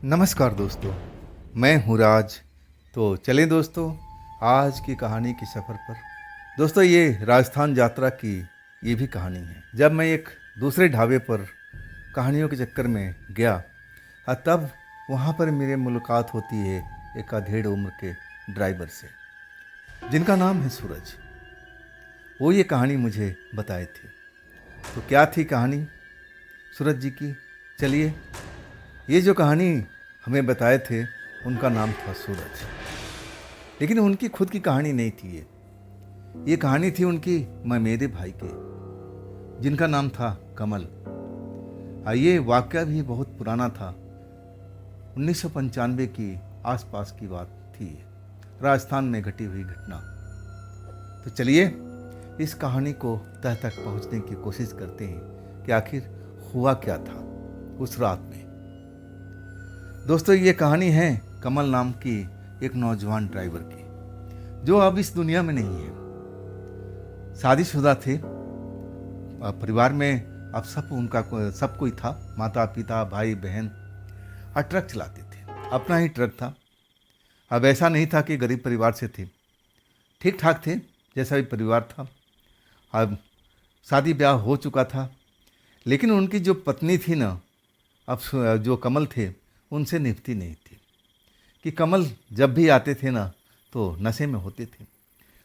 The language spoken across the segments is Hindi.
नमस्कार दोस्तों, मैं हूँ राज। तो चलें दोस्तों आज की कहानी के सफ़र पर। दोस्तों ये राजस्थान यात्रा की ये भी कहानी है। जब मैं एक दूसरे ढाबे पर कहानियों के चक्कर में गया तब वहाँ पर मेरी मुलाकात होती है एक अधेड़ उम्र के ड्राइवर से जिनका नाम है सूरज। वो ये कहानी मुझे बताए थे। तो क्या थी कहानी सूरज जी की? चलिए, ये जो कहानी हमें बताए थे उनका नाम था सूरज, लेकिन उनकी खुद की कहानी नहीं थी। ये कहानी थी उनकी मेरे भाई के, जिनका नाम था कमल। ये वाक़या भी बहुत पुराना था, 1995 की आसपास की बात थी, राजस्थान में घटी हुई घटना। तो चलिए इस कहानी को तह तक पहुंचने की कोशिश करते हैं कि आखिर हुआ क्या था उस रात में। दोस्तों ये कहानी है कमल नाम की एक नौजवान ड्राइवर की, जो अब इस दुनिया में नहीं है। शादीशुदा थे, परिवार में अब सब कोई था, माता पिता भाई बहन, और ट्रक चलाते थे। अपना ही ट्रक था। अब ऐसा नहीं था कि गरीब परिवार से थे, ठीक ठाक थे जैसा भी परिवार था। अब शादी ब्याह हो चुका था, लेकिन उनकी जो पत्नी थी ना, अब जो कमल थे उनसे निभती नहीं थी। कि कमल जब भी आते थे ना तो नशे में होते थे,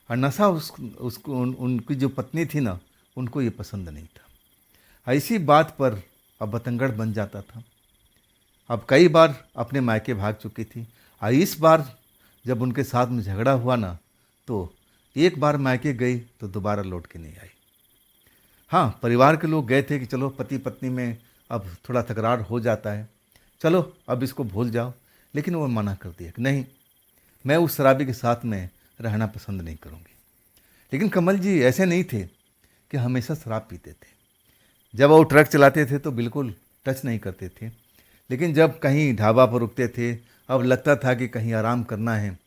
और नशा उनकी जो पत्नी थी ना उनको ये पसंद नहीं था। ऐसी बात पर अब बतंगड़ बन जाता था। अब कई बार अपने मायके भाग चुकी थी, और इस बार जब उनके साथ में झगड़ा हुआ ना, तो एक बार मायके गई तो दोबारा लौट के नहीं आई। हाँ, परिवार के लोग गए थे कि चलो पति पत्नी में अब थोड़ा तकरार हो जाता है, चलो अब इसको भूल जाओ, लेकिन वो मना कर दिया कि नहीं, मैं उस शराबी के साथ में रहना पसंद नहीं करूँगी। लेकिन कमल जी ऐसे नहीं थे कि हमेशा शराब पीते थे। जब वो ट्रक चलाते थे तो बिल्कुल टच नहीं करते थे, लेकिन जब कहीं ढाबा पर रुकते थे, अब लगता था कि कहीं आराम करना है,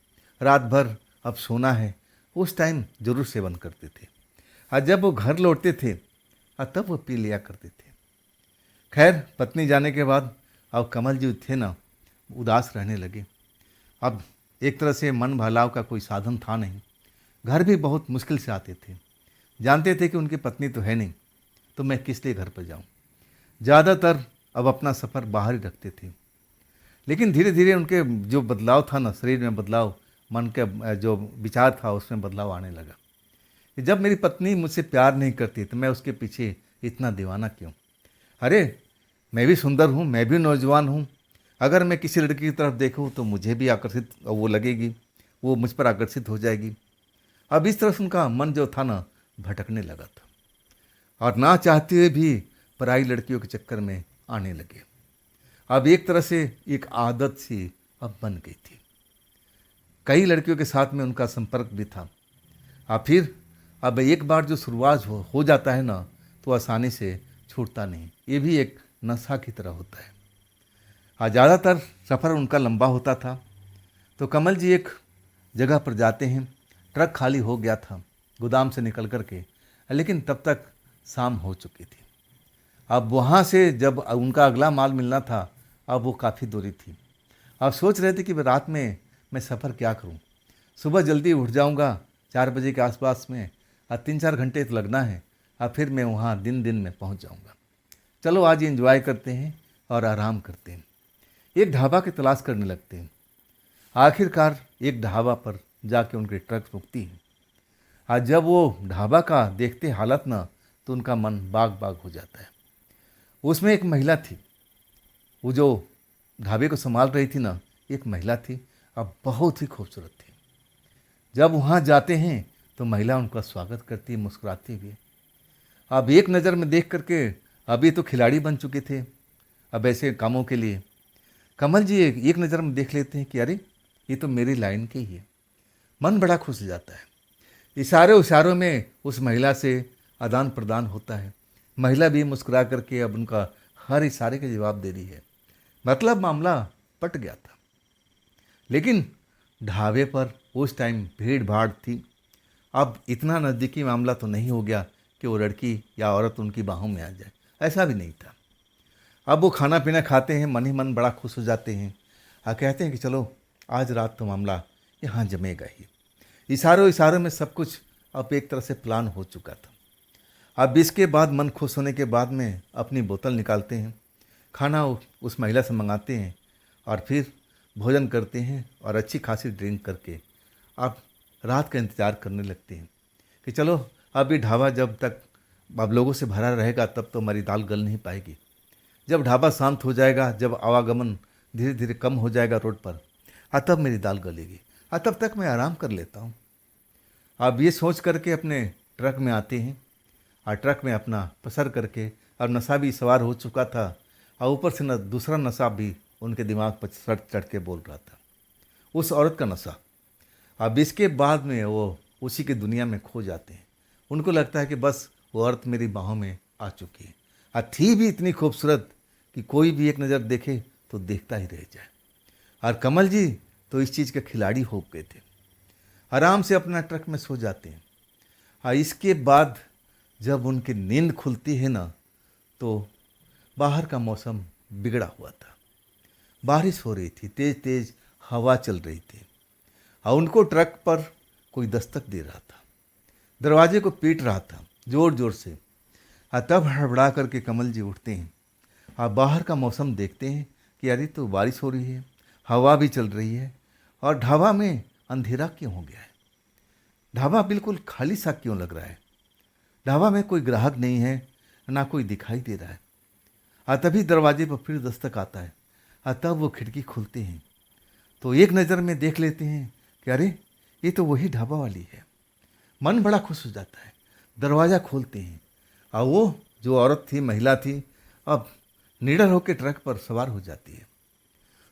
रात भर अब सोना है, उस टाइम जरूर सेवन करते थे। और जब वो घर लौटते थे तब वो पी लिया करते थे। खैर, पत्नी जाने के बाद अब कमल जी थे ना, उदास रहने लगे। अब एक तरह से मन बहलाव का कोई साधन था नहीं, घर भी बहुत मुश्किल से आते थे। जानते थे कि उनकी पत्नी तो है नहीं, तो मैं किस लिए घर पर जाऊं। ज़्यादातर अब अपना सफ़र बाहर ही रखते थे। लेकिन धीरे धीरे उनके जो बदलाव था ना, शरीर में बदलाव, मन का जो विचार था उसमें बदलाव आने लगा कि जब मेरी पत्नी मुझसे प्यार नहीं करती तो मैं उसके पीछे इतना दीवाना क्यों। अरे, मैं भी सुंदर हूँ, मैं भी नौजवान हूँ, अगर मैं किसी लड़की की तरफ देखूँ तो मुझे भी आकर्षित वो लगेगी, वो मुझ पर आकर्षित हो जाएगी। अब इस तरफ उनका मन जो था ना भटकने लगा था, और ना चाहते हुए भी पराई लड़कियों के चक्कर में आने लगे। अब एक तरह से एक आदत सी अब बन गई थी। कई लड़कियों के साथ में उनका संपर्क भी था। फिर अब एक बार जो शुरुआत हो जाता है ना, तो आसानी से छूटता नहीं। ये भी एक नशा की तरह होता है। ज़्यादातर सफ़र उनका लंबा होता था। तो कमल जी एक जगह पर जाते हैं, ट्रक खाली हो गया था गोदाम से निकल कर के, लेकिन तब तक शाम हो चुकी थी। अब वहाँ से जब उनका अगला माल मिलना था, अब वो काफ़ी दूरी थी। अब सोच रहे थे कि रात में मैं सफ़र क्या करूं। सुबह जल्दी उठ जाऊंगा 4 बजे के आसपास में, और 3-4 घंटे तो लगना है, और फिर मैं वहाँ दिन दिन में पहुँच जाऊंगा। चलो आज एंजॉय करते हैं और आराम करते हैं। एक ढाबा की तलाश करने लगते हैं। आखिरकार एक ढाबा पर जाके उनकी ट्रक रुकती है। आज जब वो ढाबा का देखते हालत ना, तो उनका मन बाग बाग हो जाता है। उसमें एक महिला थी, वो जो ढाबे को संभाल रही थी ना, एक महिला थी, अब बहुत ही खूबसूरत थी। जब वहाँ जाते हैं तो महिला उनका स्वागत करती है मुस्कुराती हुई। अब एक नज़र में देख करके, अभी तो खिलाड़ी बन चुके थे अब ऐसे कामों के लिए, कमल जी एक नज़र में देख लेते हैं कि अरे, ये तो मेरी लाइन के ही है। मन बड़ा खुश हो जाता है। इशारों में उस महिला से आदान प्रदान होता है। महिला भी मुस्कुरा करके अब उनका हर इशारे के जवाब दे रही है। मतलब मामला पट गया था। लेकिन ढाबे पर उस टाइम भीड़ भाड़ थी। अब इतना नज़दीकी मामला तो नहीं हो गया कि वो लड़की या औरत उनकी बाहों में आ जाए, ऐसा भी नहीं था। अब वो खाना पीना खाते हैं, मन ही मन बड़ा खुश हो जाते हैं और कहते हैं कि चलो आज रात तो मामला यहाँ जमेगा ही। इशारों इशारों में सब कुछ अब एक तरह से प्लान हो चुका था। अब इसके बाद मन खुश होने के बाद में अपनी बोतल निकालते हैं, खाना उस महिला से मंगाते हैं और फिर भोजन करते हैं और अच्छी खासी ड्रिंक करके अब रात का इंतज़ार करने लगते हैं कि चलो अब ये ढाबा जब तक अब लोगों से भरा रहेगा तब तो हमारी दाल गल नहीं पाएगी। जब ढाबा शांत हो जाएगा, जब आवागमन धीरे धीरे कम हो जाएगा रोड पर, तब मेरी दाल गलेगी, तब तक मैं आराम कर लेता हूँ। अब ये सोच करके अपने ट्रक में आते हैं और ट्रक में अपना पसर करके, और नशा भी सवार हो चुका था और ऊपर से न दूसरा नशा भी उनके दिमाग पर चढ़ के बोल रहा था, उस औरत का नशा। अब इसके बाद में वो उसी की दुनिया में खो जाते हैं। उनको लगता है कि बस वो औरत मेरी बाहों में आ चुकी है, और थी भी इतनी खूबसूरत कि कोई भी एक नज़र देखे तो देखता ही रह जाए। और कमल जी तो इस चीज़ के खिलाड़ी हो गए थे, आराम से अपना ट्रक में सो जाते हैं। और इसके बाद जब उनकी नींद खुलती है ना, तो बाहर का मौसम बिगड़ा हुआ था, बारिश हो रही थी, तेज़ तेज़ हवा चल रही थी और उनको ट्रक पर कोई दस्तक दे रहा था, दरवाजे को पीट रहा था ज़ोर ज़ोर से। और तब हड़बड़ा करके कमल जी उठते हैं और बाहर का मौसम देखते हैं कि अरे तो बारिश हो रही है, हवा भी चल रही है और ढाबा में अंधेरा क्यों हो गया है, ढाबा बिल्कुल खाली सा क्यों लग रहा है, ढाबा में कोई ग्राहक नहीं है, ना कोई दिखाई दे रहा है। और तभी दरवाजे पर फिर दस्तक आता है और तब वो खिड़की खुलते हैं तो एक नज़र में देख लेते हैं कि अरे ये तो वही ढाबा वाली है। मन बड़ा खुश हो जाता है, दरवाज़ा खोलते हैं और वो जो औरत थी, महिला थी, अब निडर होकर ट्रक पर सवार हो जाती है।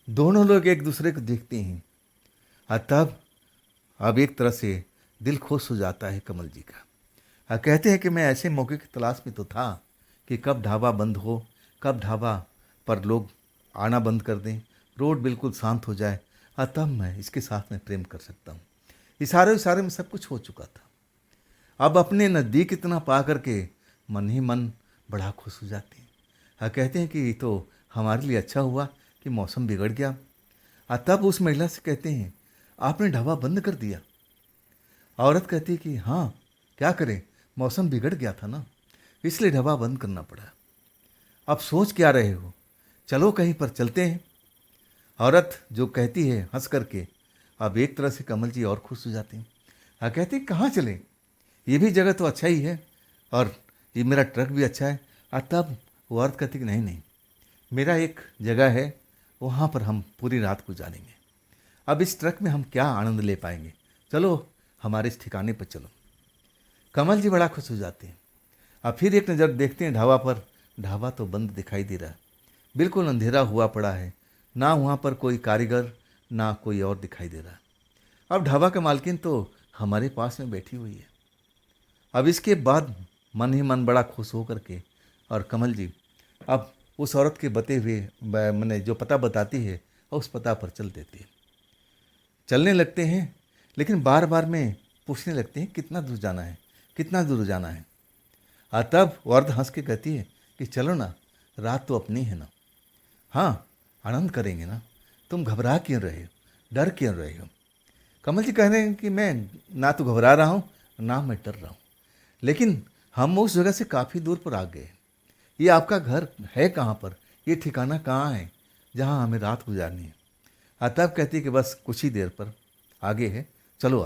दोनों लोग एक दूसरे को देखते हैं और तब अब एक तरह से दिल खुश हो जाता है कमल जी का। और कहते हैं कि मैं ऐसे मौके की तलाश में तो था कि कब ढाबा बंद हो, कब ढाबा पर लोग आना बंद कर दें, रोड बिल्कुल शांत हो जाए, और तब मैं इसके साथ में प्रेम कर सकता हूँ। इशारे इशारे में सब कुछ हो चुका था। अब अपने नज़दीक इतना पा करके मन ही मन बड़ा खुश हो जाते हैं और कहते हैं कि ये तो हमारे लिए अच्छा हुआ कि मौसम बिगड़ गया। और तब उस महिला से कहते हैं आपने ढाबा बंद कर दिया। औरत कहती है कि हाँ क्या करें, मौसम बिगड़ गया था ना, इसलिए ढाबा बंद करना पड़ा। अब सोच क्या रहे हो, चलो कहीं पर चलते हैं। औरत जो कहती है हंस करके, अब एक तरह से कमल जी और खुश हो जाते हैं और कहते हैं कहाँ चलें, ये भी जगह तो अच्छा ही है और ये मेरा ट्रक भी अच्छा है। और तब वो औरत कहती कि नहीं नहीं, मेरा एक जगह है, वहाँ पर हम पूरी रात गुजारेंगे। अब इस ट्रक में हम क्या आनंद ले पाएंगे, चलो हमारे इस ठिकाने पर चलो। कमल जी बड़ा खुश हो जाते हैं। अब फिर एक नज़र देखते हैं ढाबा पर, ढाबा तो बंद दिखाई दे रहा है, बिल्कुल अंधेरा हुआ पड़ा है, ना वहाँ पर कोई कारीगर ना कोई और दिखाई दे रहा है। अब ढाबा का मालकिन तो हमारे पास में बैठी हुई है। अब इसके बाद मन ही मन बड़ा खुश हो करके और कमल जी अब उस औरत के बते हुए मैंने जो पता बताती है उस पता पर चल देते हैं, चलने लगते हैं। लेकिन बार बार में पूछने लगते हैं कितना दूर जाना है, कितना दूर जाना है। और तब औरत हंस के कहती है कि चलो ना, रात तो अपनी है ना, हाँ आनंद करेंगे ना, तुम घबरा क्यों रहे हो, डर क्यों रहे हो। कमल जी कह रहे हैं कि मैं ना तो घबरा रहा हूँ ना मैं डर रहा हूँ, लेकिन हम उस जगह से काफ़ी दूर पर आ गए। ये आपका घर है कहाँ पर, ये ठिकाना कहाँ है जहाँ हमें रात गुजारनी है। तब कहती है कि बस कुछ ही देर पर आगे है, चलो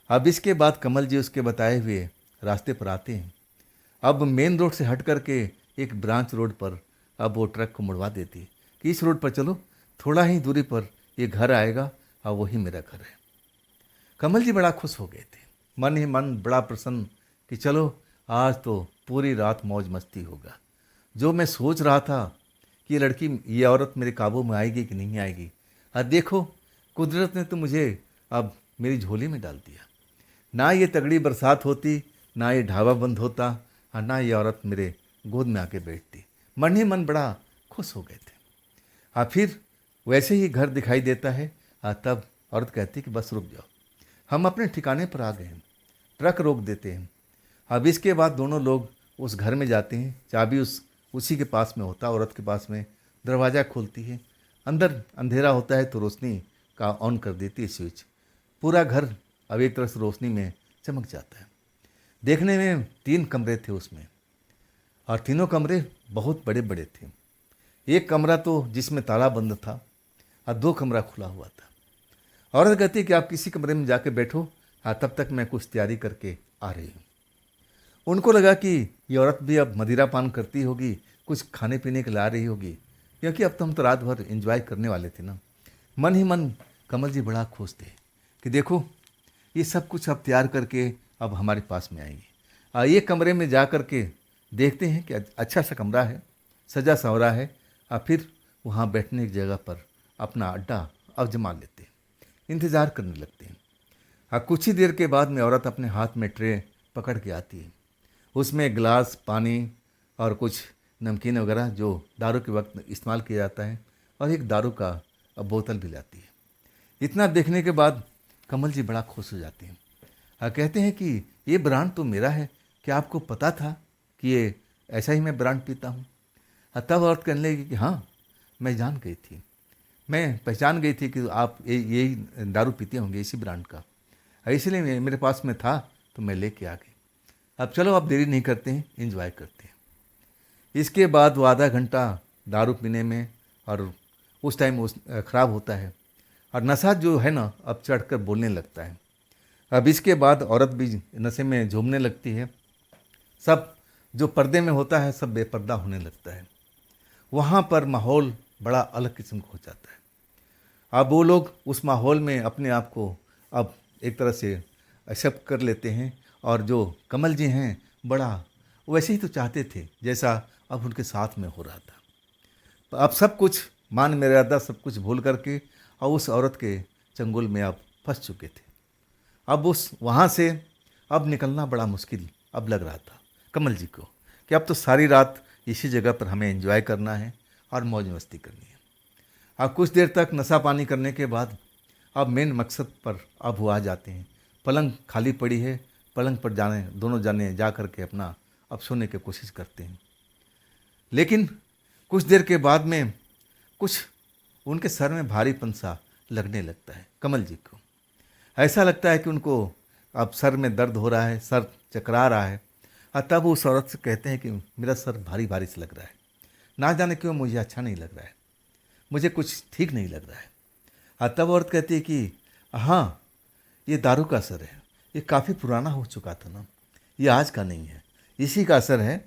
अब इसके बाद कमल जी उसके बताए हुए रास्ते पर आते हैं। अब मेन रोड से हट करके एक ब्रांच रोड पर अब वो ट्रक को मुड़वा देती है कि इस रोड पर चलो, थोड़ा ही दूरी पर ये घर आएगा और वही मेरा घर है। कमल जी बड़ा खुश हो गए थे, मन ही मन बड़ा प्रसन्न कि चलो आज तो पूरी रात मौज मस्ती होगा। जो मैं सोच रहा था कि ये लड़की, ये औरत मेरे काबू में आएगी कि नहीं आएगी, और देखो कुदरत ने तो मुझे अब मेरी झोली में डाल दिया। ना ये तगड़ी बरसात होती, ना ये ढाबा बंद होता, और ना ये औरत मेरे गोद में आके बैठती। मन ही मन बड़ा खुश हो गए थे। फिर वैसे ही घर दिखाई देता है। तब औरत कहती कि बस रुक जाओ, हम अपने ठिकाने पर आ गए हैं। ट्रक रोक देते हैं। अब इसके बाद दोनों लोग उस घर में जाते हैं, चाबी उस उसी के पास में होता, औरत के पास में। दरवाज़ा खोलती है, अंदर अंधेरा होता है तो रोशनी का ऑन कर देती है स्विच। पूरा घर अब एक तरह से रोशनी में चमक जाता है। देखने में 3 कमरे थे उसमें, और तीनों कमरे बहुत बड़े बड़े थे। एक कमरा तो जिसमें ताला बंद था, और 2 कमरा खुला हुआ था। औरत कहती है कि आप किसी कमरे में जाके बैठो, हाँ तब तक मैं कुछ तैयारी करके आ रही हूँ। उनको लगा कि ये औरत भी अब मदिरा पान करती होगी, कुछ खाने पीने के ला रही होगी, क्योंकि अब तो हम तो रात भर एंजॉय करने वाले थे ना। मन ही मन कमल जी बड़ा खुश थे कि देखो ये सब कुछ अब तैयार करके अब हमारे पास में आएंगे। ये कमरे में जा कर के देखते हैं कि अच्छा सा कमरा है, सजा संवरा है, और फिर वहाँ बैठने की जगह पर अपना अड्डा अब जमा लेते हैं, इंतज़ार करने लगते हैं। कुछ ही देर के बाद में औरत अपने हाथ में ट्रे पकड़ के आती है। उसमें गिलास, पानी और कुछ नमकीन वगैरह जो दारू के वक्त इस्तेमाल किया जाता है, और एक दारू का बोतल भी लाती है। इतना देखने के बाद कमल जी बड़ा खुश हो जाते हैं। कहते हैं कि ये ब्रांड तो मेरा है, क्या आपको पता था कि ये ऐसा ही मैं ब्रांड पीता हूँ? तब औरत कहने लगी कि हाँ, मैं जान गई थी, मैं पहचान गई थी कि आप यही दारू पीते होंगे, इसी ब्रांड का, इसलिए मेरे पास में था तो मैं लेके आ गई। अब चलो, अब देरी नहीं करते हैं, एंजॉय करते हैं। इसके बाद वो आधा घंटा दारू पीने में, और उस टाइम उस ख़राब होता है, और नशा जो है ना अब चढ़कर बोलने लगता है। अब इसके बाद औरत भी नशे में झूमने लगती है। सब जो पर्दे में होता है सब बेपर्दा होने लगता है। वहाँ पर माहौल बड़ा अलग किस्म का हो जाता है। अब वो लोग उस माहौल में अपने आप को अब एक तरह से एक्सेप्ट कर लेते हैं, और जो कमल जी हैं बड़ा वैसे ही तो चाहते थे जैसा अब उनके साथ में हो रहा था। तो अब सब कुछ मान मर्यादा सब कुछ भूल करके और उस औरत के चंगुल में अब फंस चुके थे। अब उस वहाँ से अब निकलना बड़ा मुश्किल अब लग रहा था कमल जी को, कि अब तो सारी रात इसी जगह पर हमें एंजॉय करना है और मौज मस्ती करनी है। अब कुछ देर तक नशा पानी करने के बाद अब मेन मकसद पर अब वो आ जाते हैं। पलंग खाली पड़ी है, पलंग पर दोनों जाने जा कर के अपना अब सोने की कोशिश करते हैं। लेकिन कुछ देर के बाद में कुछ उनके सर में भारीपन सा लगने लगता है कमल जी को। ऐसा लगता है कि उनको अब सर में दर्द हो रहा है, सर चकरा रहा है। और तब उस औरत से कहते हैं कि मेरा सर भारी भारी से लग रहा है, ना जाने क्यों मुझे अच्छा नहीं लग रहा है, मुझे कुछ ठीक नहीं लग रहा है। और तब औरत कहती है कि हाँ, ये दारू का असर है, ये काफ़ी पुराना हो चुका था ना, ये आज का नहीं है, इसी का असर है,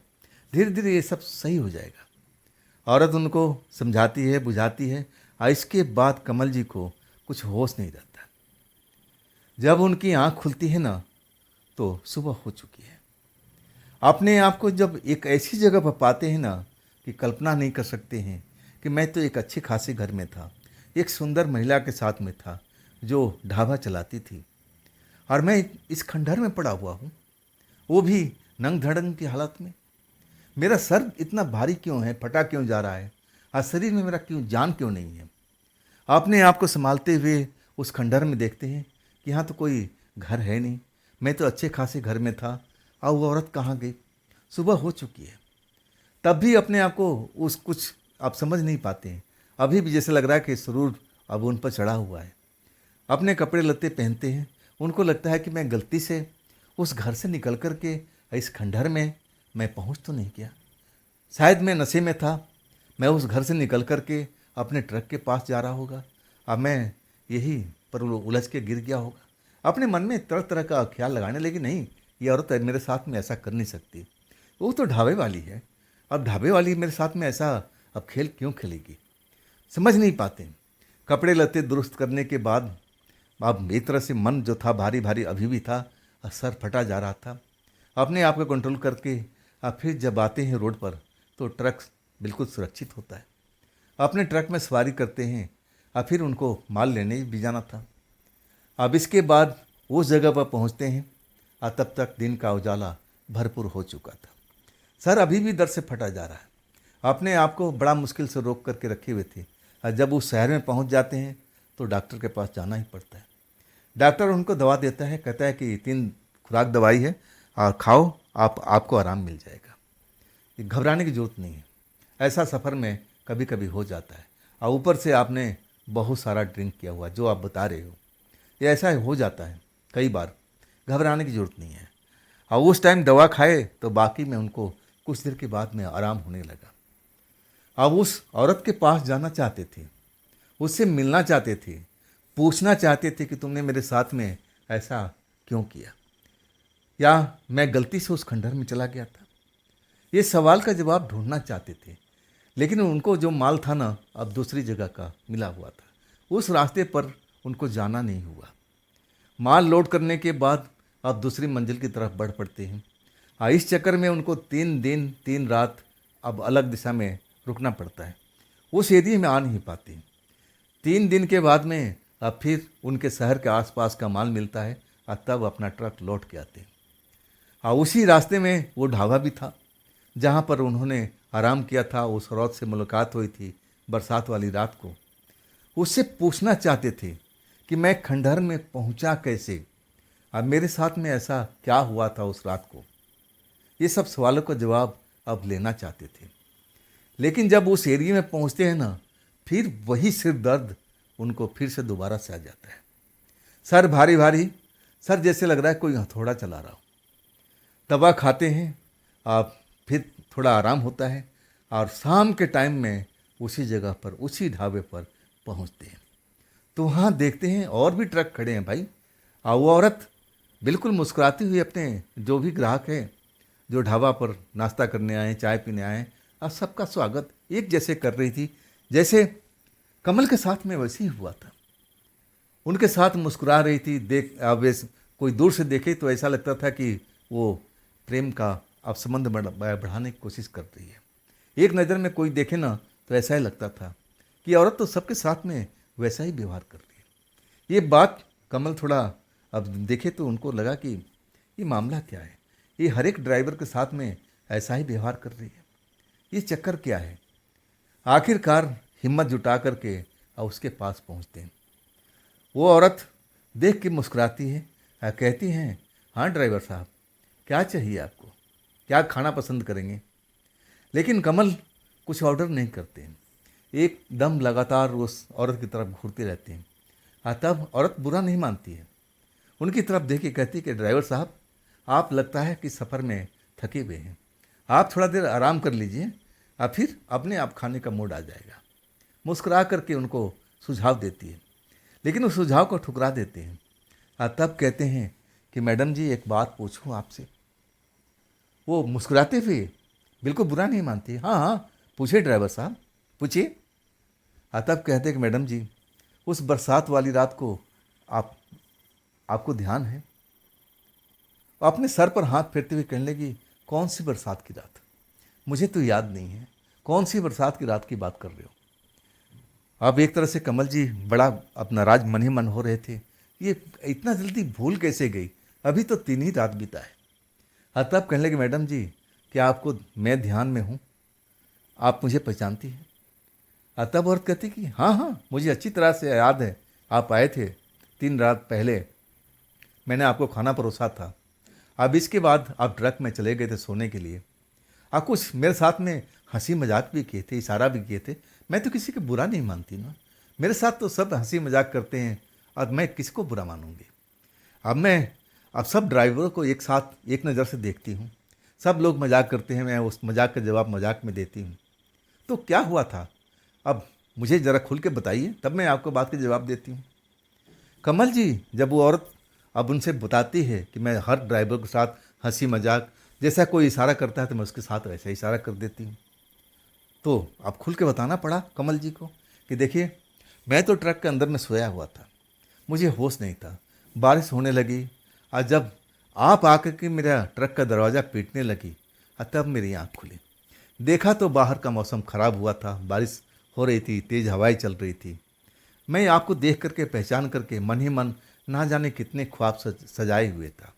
धीरे धीरे ये सब सही हो जाएगा। औरत उनको समझाती है, बुझाती है, और इसके बाद कमल जी को कुछ होश नहीं रहता। जब उनकी आँख खुलती है ना तो सुबह हो चुकी है। अपने आप को जब एक ऐसी जगह पर पाते हैं ना कि कल्पना नहीं कर सकते हैं कि मैं तो एक अच्छे खासे घर में था, एक सुंदर महिला के साथ में था जो ढाबा चलाती थी, और मैं इस खंडहर में पड़ा हुआ हूँ, वो भी नंग धड़ंग की हालत में। मेरा सर इतना भारी क्यों है, फटा क्यों जा रहा है, और शरीर में मेरा क्यों जान क्यों नहीं है। अपने आप को संभालते हुए उस खंडहर में देखते हैं कि यहाँ तो कोई घर है नहीं, मैं तो अच्छे खासे घर में था, और वो औरत कहाँ गई, सुबह हो चुकी है। तब भी अपने आप को उस कुछ आप समझ नहीं पाते हैं। अभी भी जैसे लग रहा है कि सुरूर अब उन पर चढ़ा हुआ है। अपने कपड़े लत्ते पहनते हैं, उनको लगता है कि मैं गलती से उस घर से निकल कर के इस खंडहर में मैं पहुंच तो नहीं गया, शायद मैं नशे में था, मैं उस घर से निकल कर के अपने ट्रक के पास जा रहा होगा, अब मैं यही पर उलझ के गिर गया होगा। अपने मन में तरह तरह का ख्याल लगाने लगी, नहीं ये औरत मेरे साथ में ऐसा कर नहीं सकती, वो तो ढाबे वाली है, अब ढाबे वाली मेरे साथ में ऐसा अब खेल क्यों खेलेगी। समझ नहीं पाते। कपड़े लत्ते दुरुस्त करने के बाद अब एक तरह से मन जो था भारी भारी अभी भी था, और सर फटा जा रहा था। अपने आप को कंट्रोल करके अब फिर जब आते हैं रोड पर तो ट्रक बिल्कुल सुरक्षित होता है। अपने ट्रक में सवारी करते हैं, और फिर उनको माल लेने भी जाना था। अब इसके बाद उस जगह पर पहुंचते हैं, और तब तक दिन का उजाला भरपूर हो चुका था। सर अभी भी दर्द से फटा जा रहा है, अपने आप को बड़ा मुश्किल से रोक करके रखे हुए थे। और जब उस शहर में पहुंच जाते हैं तो डॉक्टर के पास जाना ही पड़ता है। डॉक्टर उनको दवा देता है, कहता है कि 3 खुराक दवाई है और खाओ, आपको आराम मिल जाएगा, घबराने की जरूरत नहीं है। ऐसा सफ़र में कभी कभी हो जाता है। और ऊपर से आपने बहुत सारा ड्रिंक किया हुआ जो आप बता रहे हो, ये ऐसा हो जाता है कई बार। घबराने की ज़रूरत नहीं है। और उस टाइम दवा खाए तो बाकी में उनको कुछ देर के बाद में आराम होने लगा। अब उस औरत के पास जाना चाहते थे, उससे मिलना चाहते थे, पूछना चाहते थे कि तुमने मेरे साथ में ऐसा क्यों किया, या मैं गलती से उस खंडहर में चला गया था। ये सवाल का जवाब ढूंढना चाहते थे। लेकिन उनको जो माल था ना, अब दूसरी जगह का मिला हुआ था। उस रास्ते पर उनको जाना नहीं हुआ। माल लोड करने के बाद अब दूसरी मंजिल की तरफ बढ़ पड़ते हैं। इस चक्कर में उनको 3 दिन 3 रात अब अलग दिशा में रुकना पड़ता है। उस एरिया में आ नहीं पाते। 3 दिन के बाद में अब फिर उनके शहर के आसपास का माल मिलता है और तब अपना ट्रक लौट के आते हैं। उसी रास्ते में वो ढाबा भी था जहाँ पर उन्होंने आराम किया था। उस औरत से मुलाकात हुई थी बरसात वाली रात को। उससे पूछना चाहते थे कि मैं खंडहर में पहुँचा कैसे, अब मेरे साथ में ऐसा क्या हुआ था उस रात को। ये सब सवालों का जवाब अब लेना चाहते थे। लेकिन जब उस एरिया में पहुँचते हैं ना, फिर वही सिर दर्द उनको फिर से दोबारा से आ जाता है। सर भारी भारी, सर जैसे लग रहा है कोई हथौड़ा चला रहा हो। दवा खाते हैं, आप फिर थोड़ा आराम होता है और शाम के टाइम में उसी जगह पर उसी ढाबे पर पहुंचते हैं। तो वहाँ देखते हैं और भी ट्रक खड़े हैं भाई। और वो औरत बिल्कुल मुस्कुराती हुई अपने जो भी ग्राहक है, जो ढाबा पर नाश्ता करने आए, चाय पीने आए, और सबका स्वागत एक जैसे कर रही थी जैसे कमल के साथ में वैसे ही हुआ था। उनके साथ मुस्कुरा रही थी। अब कोई दूर से देखे तो ऐसा लगता था कि वो प्रेम का अब संबंध बढ़ाने की कोशिश कर रही है। एक नज़र में कोई देखे ना तो ऐसा ही लगता था कि औरत तो सबके साथ में वैसा ही व्यवहार कर रही है। ये बात कमल थोड़ा अब देखे तो उनको लगा कि ये मामला क्या है, ये हर एक ड्राइवर के साथ में ऐसा ही व्यवहार कर रही है, ये चक्कर क्या है। आखिरकार हिम्मत जुटा करके और उसके पास पहुंचते हैं। वो औरत देख के मुस्कुराती है और कहती हैं, हाँ ड्राइवर साहब, क्या चाहिए आपको, क्या खाना पसंद करेंगे। लेकिन कमल कुछ ऑर्डर नहीं करते हैं, एकदम लगातार उस औरत की तरफ घूरते रहते हैं। तब औरत बुरा नहीं मानती है, उनकी तरफ देख के कहती कि ड्राइवर साहब, आप लगता है कि सफ़र में थके हुए हैं, आप थोड़ा देर आराम कर लीजिए और फिर अपने आप खाने का मूड आ जाएगा। मुस्कुरा करके उनको सुझाव देती है, लेकिन उस सुझाव को ठुकरा देते हैं। तब कहते हैं कि मैडम जी एक बात पूछूं आपसे। वो मुस्कुराते हुए बिल्कुल बुरा नहीं मानती। हाँ हाँ पूछिए ड्राइवर साहब, पूछिए। तब कहते हैं कि मैडम जी, उस बरसात वाली रात को आपको ध्यान है। अपने सर पर हाथ फेरते हुए कहने लगी, कौन सी बरसात की रात, मुझे तो याद नहीं है, कौन सी बरसात की रात की बात कर रहे हो। अब एक तरह से कमल जी बड़ा अब नाराज मन ही मन हो रहे थे, ये इतना जल्दी भूल कैसे गई, अभी तो 3 ही रात बीता है। तब कहने लगे, मैडम जी क्या आपको मैं ध्यान में हूँ, आप मुझे पहचानती हैं। तब औरत कहती कि हाँ हाँ मुझे अच्छी तरह से याद है, आप आए थे 3 रात पहले, मैंने आपको खाना परोसा था। अब इसके बाद आप ट्रक में चले गए थे सोने के लिए। आप कुछ मेरे साथ में हंसी मजाक भी किए थे, इशारा भी किए थे। मैं तो किसी को बुरा नहीं मानती ना, मेरे साथ तो सब हंसी मजाक करते हैं और मैं किसको बुरा मानूंगी। अब सब ड्राइवरों को एक साथ एक नज़र से देखती हूँ, सब लोग मजाक करते हैं, मैं उस मजाक का जवाब मजाक में देती हूँ। तो क्या हुआ था, अब मुझे ज़रा खुल के बताइए, तब मैं आपको बात का जवाब देती हूँ। कमल जी, जब वो औरत अब उनसे बताती है कि मैं हर ड्राइवर के साथ हंसी मजाक, जैसा कोई इशारा करता है तो मैं उसके साथ वैसा इशारा कर देती हूँ। तो अब खुल के बताना पड़ा कमल जी को कि देखिए, मैं तो ट्रक के अंदर में सोया हुआ था, मुझे होश नहीं था, बारिश होने लगी और जब आप आकर के मेरा ट्रक का दरवाज़ा पीटने लगी तब मेरी आँख खुली। देखा तो बाहर का मौसम ख़राब हुआ था, बारिश हो रही थी, तेज़ हवाएं चल रही थी। मैं आपको देख करके पहचान करके मन ही मन ना जाने कितने ख्वाब सजाए हुए था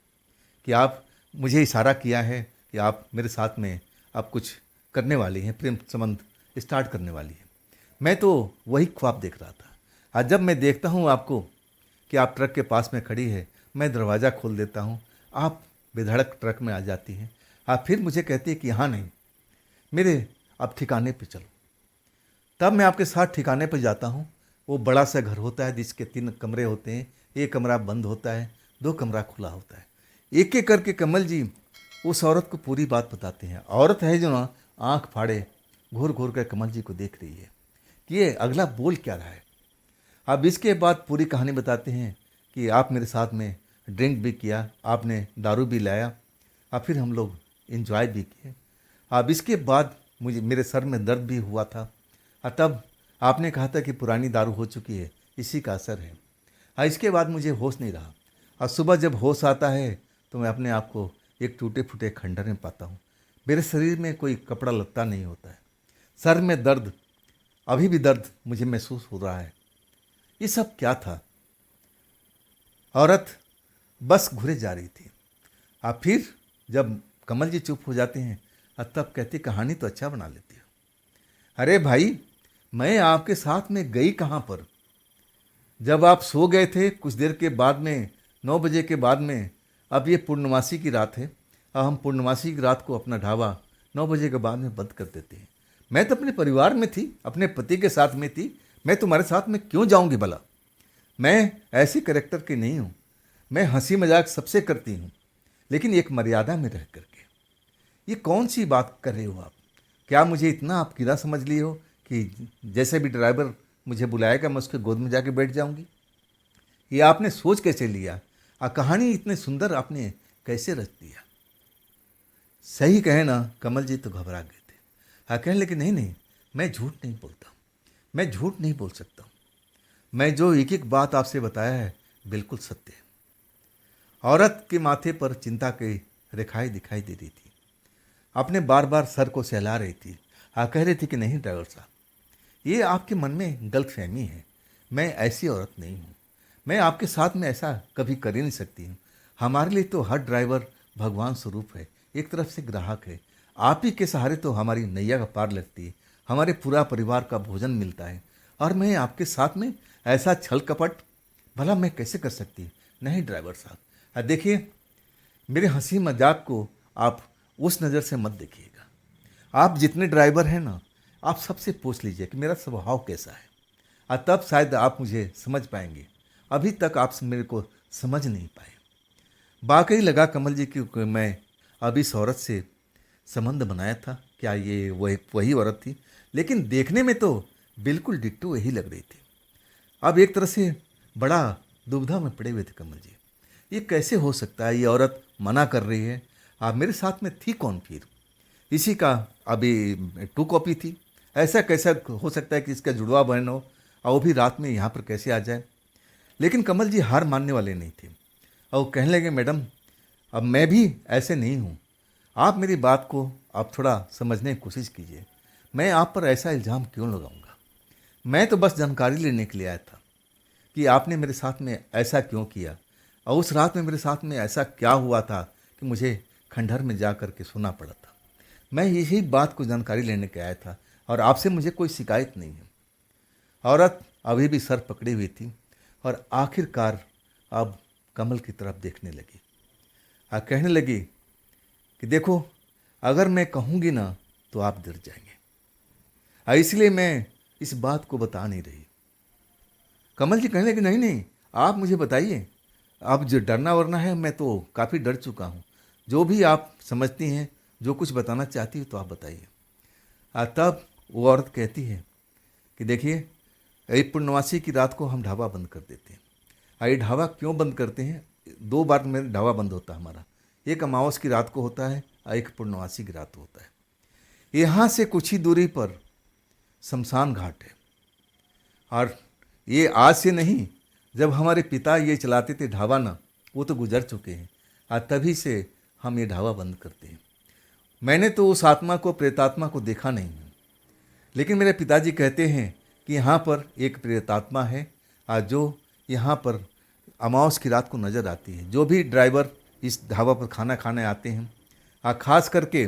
कि आप मुझे इशारा किया है कि आप मेरे साथ में आप कुछ करने वाली हैं, प्रेम संबंध स्टार्ट करने वाली हैं। मैं तो वही ख्वाब देख रहा था। आज जब मैं देखता हूँ आपको कि आप ट्रक के पास में खड़ी है, मैं दरवाज़ा खोल देता हूँ, आप बेधड़क ट्रक में आ जाती हैं। आप फिर मुझे कहती है कि हाँ नहीं, मेरे अब ठिकाने पे चलो। तब मैं आपके साथ ठिकाने पर जाता हूँ। वो बड़ा सा घर होता है जिसके 3 कमरे होते हैं, एक कमरा बंद होता है, 2 कमरा खुला होता है। एक एक करके कमल जी उस औरत को पूरी बात बताते हैं। औरत है जो ना आँख फाड़े घूर घूर कर कमल जी को देख रही है कि ये अगला बोल क्या रहा है। अब इसके बाद पूरी कहानी बताते हैं कि आप मेरे साथ में ड्रिंक भी किया, आपने दारू भी लाया और फिर हम लोग इन्जॉय भी किए। अब इसके बाद मुझे मेरे सर में दर्द भी हुआ था और तब आपने कहा था कि पुरानी दारू हो चुकी है, इसी का असर है। हाँ, इसके बाद मुझे होश नहीं रहा और सुबह जब होश आता है तो मैं अपने आप को एक टूटे फूटे खंडर में पाता हूँ। मेरे शरीर में कोई कपड़ा लत्ता नहीं होता है, सर में दर्द, अभी भी दर्द मुझे महसूस हो रहा है। ये सब क्या था? औरत बस घुरे जा रही थी। और फिर जब कमल जी चुप हो जाते हैं और तब कहती कहानी तो अच्छा बना लेती हो। अरे भाई, मैं आपके साथ में गई कहाँ पर? जब आप सो गए थे कुछ देर के बाद में, 9 बजे के बाद में, अब ये पूर्णमासी की रात है और हम पूर्णमासी की रात को अपना ढाबा 9 बजे के बाद में बंद कर देते हैं। मैं तो अपने परिवार में थी, अपने पति के साथ में थी, मैं तुम्हारे साथ में क्यों जाऊंगी भला? मैं ऐसी कैरेक्टर की नहीं हूँ। मैं हंसी मजाक सबसे करती हूँ, लेकिन एक मर्यादा में रह करके। ये कौन सी बात कर रहे हो आप? क्या मुझे इतना आप कीड़ा समझ लिए हो कि जैसे भी ड्राइवर मुझे बुलाएगा मैं उसके गोद में जाके बैठ जाऊंगी? ये आपने सोच कैसे लिया? कहानी इतने सुंदर आपने कैसे रच दिया? सही कहे ना, कमल जी तो घबरा गए थे। कहने लगे नहीं नहीं, मैं झूठ नहीं बोलता, मैं झूठ नहीं बोल सकता हूँ। मैं जो एक एक बात आपसे बताया है बिल्कुल सत्य है। औरत के माथे पर चिंता की रेखाएं दिखाई दे रही थी, अपने बार बार सर को सहला रही थी। कह रही थी कि नहीं ड्राइवर साहब, ये आपके मन में गलतफहमी है, मैं ऐसी औरत नहीं हूँ, मैं आपके साथ में ऐसा कभी कर ही नहीं सकती हूँ। हमारे लिए तो हर ड्राइवर भगवान स्वरूप है, एक तरफ से ग्राहक है। आप ही के सहारे तो हमारी नैया का पार लगती है, हमारे पूरा परिवार का भोजन मिलता है, और मैं आपके साथ में ऐसा छल कपट भला मैं कैसे कर सकती? नहीं ड्राइवर साहब, देखिए, मेरे हंसी मजाक को आप उस नज़र से मत देखिएगा। आप जितने ड्राइवर हैं ना, आप सबसे पूछ लीजिए कि मेरा स्वभाव कैसा है, और तब शायद आप मुझे समझ पाएंगे। अभी तक आप मेरे को समझ नहीं पाए। वाकई लगा कमल जी कि मैं अब इस औरत से संबंध बनाया था, क्या ये वही औरत थी? लेकिन देखने में तो बिल्कुल डिट्टो यही लग रही थी। अब एक तरह से बड़ा दुविधा में पड़े हुए थे कमल जी। ये कैसे हो सकता है? ये औरत मना कर रही है, आप मेरे साथ में थी कौन फिर? इसी का अभी 2 कॉपी थी। ऐसा कैसा हो सकता है कि इसका जुड़वा बहन हो और वो भी रात में यहाँ पर कैसे आ जाए? लेकिन कमल जी हार मानने वाले नहीं थे और वो कहने लगे मैडम, अब मैं भी ऐसे नहीं हूँ, आप मेरी बात को आप थोड़ा समझने की कोशिश कीजिए। मैं आप पर ऐसा इल्ज़ाम क्यों लगाऊंगा? मैं तो बस जानकारी लेने के लिए आया था कि आपने मेरे साथ में ऐसा क्यों किया, और उस रात में मेरे साथ में ऐसा क्या हुआ था कि मुझे खंडहर में जा कर के सोना पड़ा था। मैं यही बात को जानकारी लेने के आया था और आपसे मुझे कोई शिकायत नहीं है। औरत अभी भी सर पकड़ी हुई थी और आखिरकार अब कमल की तरफ देखने लगी और कहने लगी कि देखो, अगर मैं कहूँगी ना तो आप डर जाएंगे, इसलिए मैं इस बात को बता नहीं रही। कमल जी कहने लगे नहीं नहीं, आप मुझे बताइए, अब जो डरना वरना है मैं तो काफ़ी डर चुका हूँ। जो भी आप समझती हैं, जो कुछ बताना चाहती हो तो आप बताइए। तब वो औरत कहती है कि देखिए, एक पूर्णवासी की रात को हम ढाबा बंद कर देते हैं। ये ढाबा क्यों बंद करते हैं? 2 बार में ढाबा बंद होता है हमारा, एक अमावस की रात को होता है और एक पूर्णवासी की रात होता है। यहाँ से कुछ ही दूरी पर शमशान घाट है, और ये आज से नहीं, जब हमारे पिता ये चलाते थे ढाबा ना, वो तो गुजर चुके हैं, और तभी से हम ये ढाबा बंद करते हैं। मैंने तो उस आत्मा को, प्रेतात्मा को देखा नहीं है, लेकिन मेरे पिताजी कहते हैं कि यहाँ पर एक प्रेतात्मा है जो यहाँ पर अमावस की रात को नज़र आती है। जो भी ड्राइवर इस ढाबा पर खाना खाने आते हैं, खास करके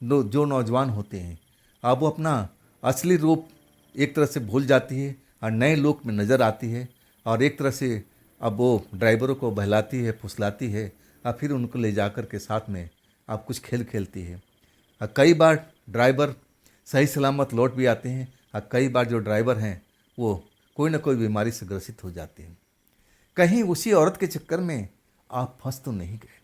जो नौजवान होते हैं, अब वो अपना असली रूप एक तरह से भूल जाती है और नए लोक में नज़र आती है, और एक तरह से अब वो ड्राइवरों को बहलाती है, फुसलाती है, और फिर उनको ले जा कर के साथ में अब कुछ खेल खेलती है। कई बार ड्राइवर सही सलामत लौट भी आते हैं, और कई बार जो ड्राइवर हैं वो कोई ना कोई बीमारी से ग्रसित हो जाते हैं। कहीं उसी औरत के चक्कर में आप फंस तो नहीं गए?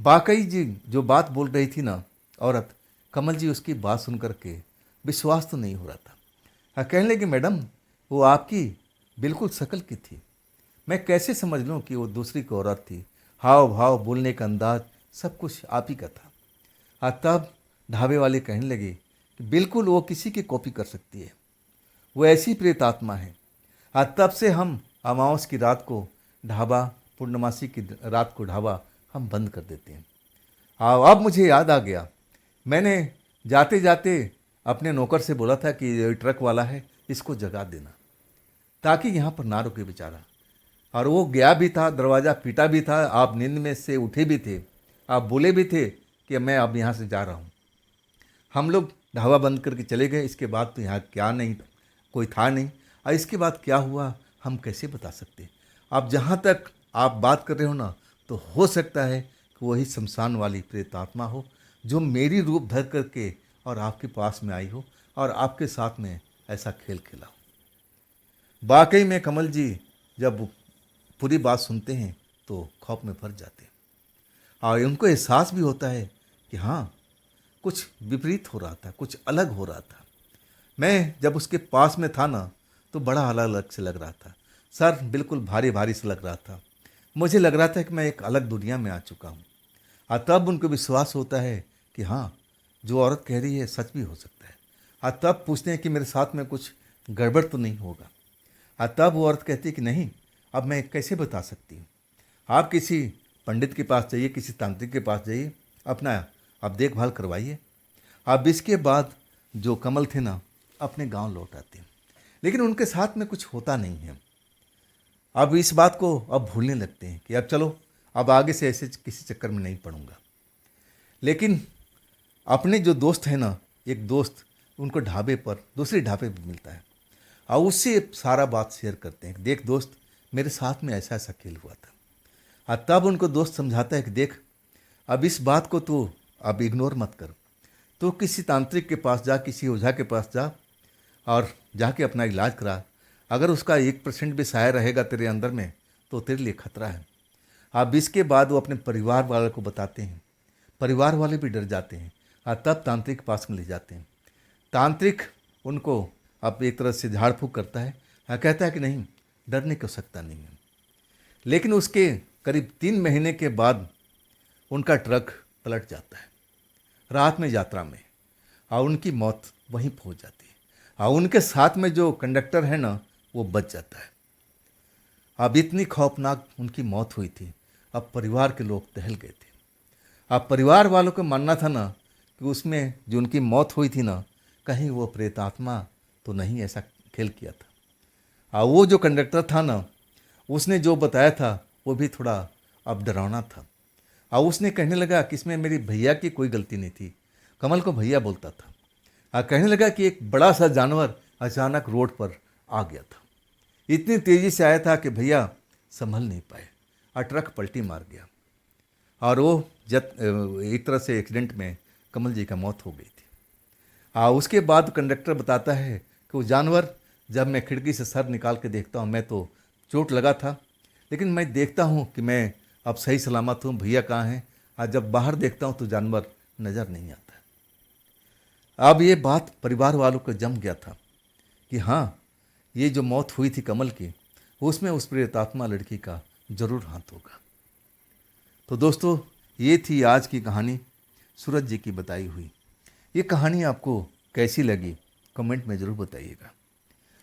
वाकई जी जो बात बोल रही थी ना औरत, कमल जी उसकी बात सुन करके विश्वास तो नहीं हो रहा था। हाँ, कहने लगी मैडम वो आपकी बिल्कुल शक्ल की थी, मैं कैसे समझ लूँ कि वो दूसरी की औरत थी? हाव भाव, बोलने का अंदाज, सब कुछ आप ही का था। हाँ, तब ढाबे वाले कहने लगे कि बिल्कुल वो किसी की कॉपी कर सकती है, वो ऐसी प्रेत आत्मा है। हाँ, तब से हम अमावस की रात को ढाबा, पूर्णमासी की रात को ढाबा हम बंद कर देते हैं। हाँ, अब मुझे याद आ गया, मैंने जाते जाते अपने नौकर से बोला था कि ये ट्रक वाला है, इसको जगा देना ताकि यहाँ पर ना रुके बेचारा। और वो गया भी था, दरवाज़ा पीटा भी था, आप नींद में से उठे भी थे, आप बोले भी थे कि मैं अब यहाँ से जा रहा हूँ। हम लोग ढाबा बंद करके चले गए। इसके बाद तो यहाँ क्या नहीं, कोई था नहीं, और इसके बाद क्या हुआ हम कैसे बता सकते? अब जहाँ तक आप बात कर रहे हो ना, तो हो सकता है कि वही शमशान वाली प्रेत आत्मा हो जो मेरी रूप धर करके और आपके पास में आई हो और आपके साथ में ऐसा खेल खेला हो। वाकई में कमल जी जब पूरी बात सुनते हैं तो खौफ में भर जाते हैं, और उनको एहसास भी होता है कि हाँ, कुछ विपरीत हो रहा था, कुछ अलग हो रहा था। मैं जब उसके पास में था ना, तो बड़ा अलग अलग से लग रहा था, सर बिल्कुल भारी भारी से लग रहा था। मुझे लग रहा था कि मैं एक अलग दुनिया में आ चुका हूँ। और तब उनको विश्वास होता है कि हाँ, जो औरत कह रही है सच भी हो सकता है। और तब पूछते हैं कि मेरे साथ में कुछ गड़बड़ तो नहीं होगा। और तब वो औरत कहती है कि नहीं, अब मैं कैसे बता सकती हूँ, आप किसी पंडित के पास जाइए, किसी तांत्रिक के पास जाइए, अपना आप देखभाल करवाइए। अब इसके बाद जो कमल थे ना, अपने गांव लौट आते हैं, लेकिन उनके साथ में कुछ होता नहीं है। अब इस बात को अब भूलने लगते हैं कि अब चलो, अब आगे से ऐसे किसी चक्कर में नहीं पड़ूंगा। लेकिन अपने जो दोस्त हैं ना, एक दोस्त उनको ढाबे पर, दूसरे ढाबे पर मिलता है, और उससे सारा बात शेयर करते हैं। देख दोस्त, मेरे साथ में ऐसा ऐसा खेल हुआ था। और तब उनको दोस्त समझाता है कि देख, अब इस बात को तू अब इग्नोर मत कर, तो किसी तांत्रिक के पास जा, किसी ओझा के पास जा और जाके अपना इलाज करा। अगर उसका 1% भी साया रहेगा तेरे अंदर में तो तेरे लिए खतरा है। अब इसके बाद वो अपने परिवार वालों को बताते हैं, परिवार वाले भी डर जाते हैं, और तब तांत्रिक के पास में ले जाते हैं। तांत्रिक उनको अब एक तरह से झाड़ फूँक करता है, कहता है कि नहीं, डरने की आवश्यकता नहीं है। लेकिन उसके करीब 3 महीने के बाद उनका ट्रक पलट जाता है रात में यात्रा में, और उनकी मौत वहीं हो जाती है। और उनके साथ में जो कंडक्टर है ना, वो बच जाता है। अब इतनी खौफनाक उनकी मौत हुई थी, अब परिवार के लोग टहल गए थे। अब परिवार वालों को मानना था ना कि उसमें जो उनकी मौत हुई थी ना, कहीं वो प्रेतात्मा तो नहीं ऐसा खेल किया था। और वो जो कंडक्टर था ना, उसने जो बताया था वो भी थोड़ा अब डरावना था। और उसने कहने लगा कि इसमें मेरी भैया की कोई गलती नहीं थी, कमल को भैया बोलता था। और कहने लगा कि एक बड़ा सा जानवर अचानक रोड पर आ गया था, इतनी तेज़ी से आया था कि भैया संभल नहीं पाए और ट्रक पलटी मार गया, और वो एक तरह से एक्सीडेंट में कमल जी का मौत हो गई थी। उसके बाद कंडक्टर बताता है कि वो जानवर, जब मैं खिड़की से सर निकाल के देखता हूँ, मैं तो चोट लगा था, लेकिन मैं देखता हूँ कि मैं अब सही सलामत हूँ, भैया कहाँ हैं। और जब बाहर देखता हूँ तो जानवर नज़र नहीं आता। अब ये बात परिवार वालों को जम गया था कि हाँ, ये जो मौत हुई थी कमल की, उसमें उस प्रेतात्मा लड़की का जरूर हाथ होगा। तो दोस्तों, ये थी आज की कहानी, सूरज जी की बताई हुई। ये कहानी आपको कैसी लगी कमेंट में ज़रूर बताइएगा।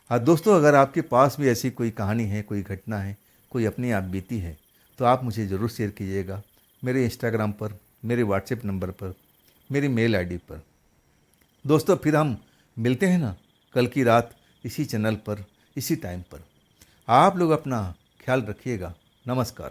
हाँ दोस्तों, अगर आपके पास भी ऐसी कोई कहानी है, कोई घटना है, कोई अपनी आप बीती है, तो आप मुझे ज़रूर शेयर कीजिएगा मेरे इंस्टाग्राम पर, मेरे व्हाट्सएप नंबर पर, मेरी मेल आईडी पर। दोस्तों, फिर हम मिलते हैं ना कल की रात इसी चैनल पर, इसी टाइम पर। आप लोग अपना ख्याल रखिएगा। नमस्कार।